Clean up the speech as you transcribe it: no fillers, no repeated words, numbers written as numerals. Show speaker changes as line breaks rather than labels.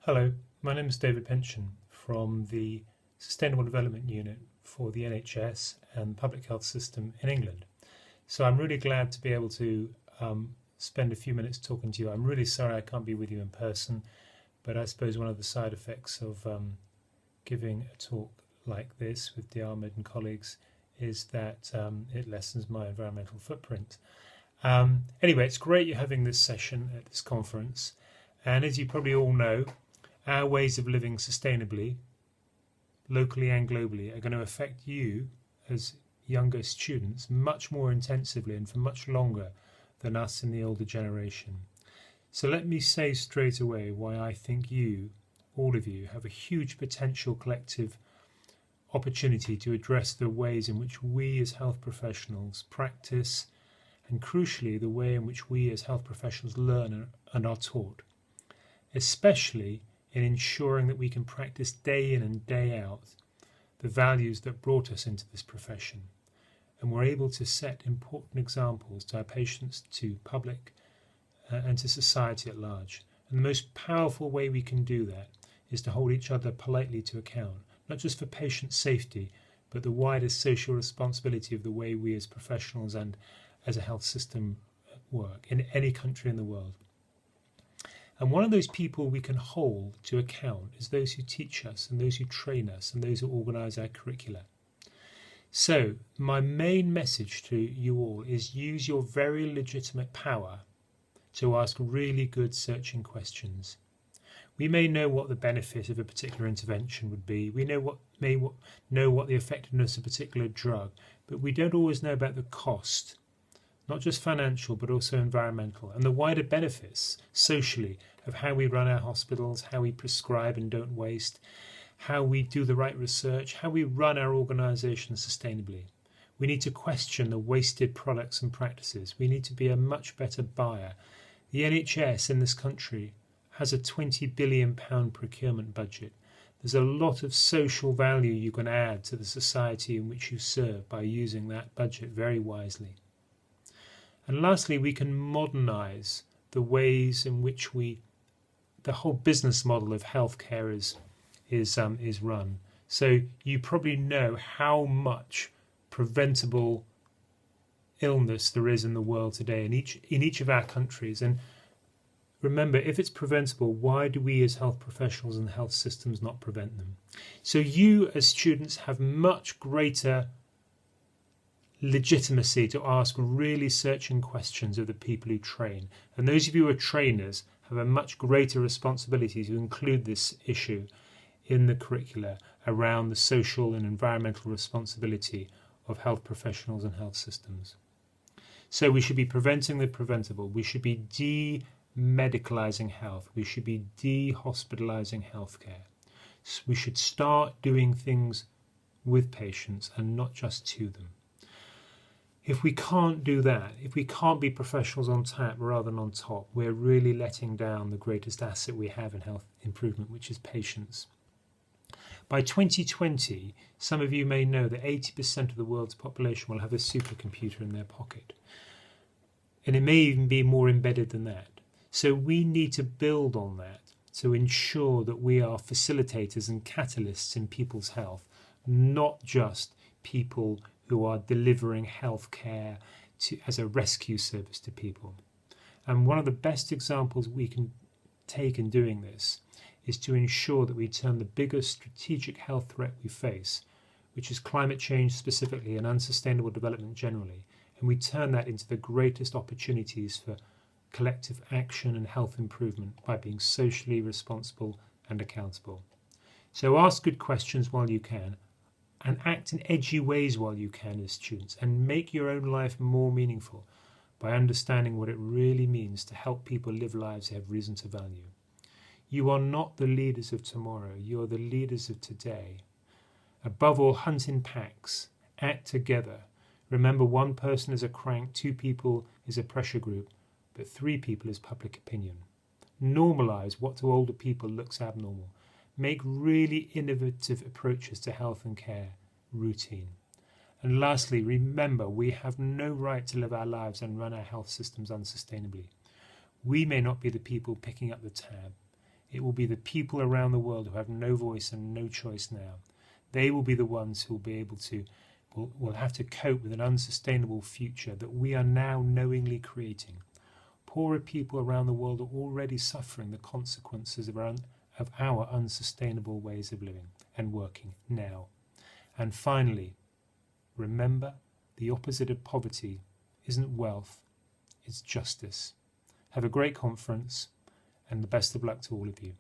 Hello, my name is David Pension from the Sustainable Development Unit for the NHS and the Public Health System in England. So I'm really glad to be able to spend a few minutes talking to you. I'm really sorry I can't be with you in person, but I suppose one of the side effects of giving a talk like this with Diarmid and colleagues is that it lessens my environmental footprint. Anyway, it's great you're having this session at this conference. And as you probably all know, our ways of living sustainably, locally and globally, are going to affect you as younger students much more intensively and for much longer than us in the older generation. So let me say straight away why I think you, all of you, have a huge potential collective opportunity to address the ways in which we as health professionals practice, and crucially the way in which we as health professionals learn and are taught, especially in ensuring that we can practice day in and day out the values that brought us into this profession, and we're able to set important examples to our patients, to public, and to society at large. And the most powerful way we can do that is to hold each other politely to account, not just for patient safety, but the wider social responsibility of the way we as professionals and as a health system work in any country in the world. And one of those people we can hold to account is those who teach us and those who train us and those who organise our curricula. So my main message to you all is use your very legitimate power to ask really good searching questions. We may know what the benefit of a particular intervention would be. We know what the effectiveness of a particular drug, but we don't always know about the cost, not just financial, but also environmental, and the wider benefits socially of how we run our hospitals, how we prescribe and don't waste, how we do the right research, how we run our organisations sustainably. We need to question the wasted products and practices. We need to be a much better buyer. The NHS in this country has a £20 billion procurement budget. There's a lot of social value you can add to the society in which you serve by using that budget very wisely. And lastly, we can modernise the ways in which the whole business model of healthcare is run. So you probably know how much preventable illness there is in the world today in each of our countries. And remember, if it's preventable, why do we as health professionals and health systems not prevent them? So you as students have much greater legitimacy to ask really searching questions of the people who train. And those of you who are trainers have a much greater responsibility to include this issue in the curricula around the social and environmental responsibility of health professionals and health systems. So we should be preventing the preventable. We should be de-medicalising health. We should be de-hospitalising healthcare. So we should start doing things with patients and not just to them. If we can't do that, if we can't be professionals on tap rather than on top, we're really letting down the greatest asset we have in health improvement, which is patients. By 2020, some of you may know that 80% of the world's population will have a supercomputer in their pocket. And it may even be more embedded than that. So we need to build on that to ensure that we are facilitators and catalysts in people's health, not just people who are delivering healthcare as a rescue service to people. And one of the best examples we can take in doing this is to ensure that we turn the biggest strategic health threat we face, which is climate change specifically and unsustainable development generally, and we turn that into the greatest opportunities for collective action and health improvement by being socially responsible and accountable. So ask good questions while you can, and act in edgy ways while you can as students, and make your own life more meaningful by understanding what it really means to help people live lives they have reason to value. You are not the leaders of tomorrow, you are the leaders of today. Above all, hunt in packs, act together. Remember, one person is a crank, 2 people is a pressure group, but 3 people is public opinion. Normalise what to older people looks abnormal. Make really innovative approaches to health and care routine. And lastly, remember, we have no right to live our lives and run our health systems unsustainably. We may not be the people picking up the tab. It will be the people around the world who have no voice and no choice now. They will be the ones who will be able to, will have to cope with an unsustainable future that we are now knowingly creating. Poorer people around the world are already suffering the consequences of our unsustainable ways of living and working now. And finally, remember, the opposite of poverty isn't wealth, it's justice. Have a great conference, and the best of luck to all of you.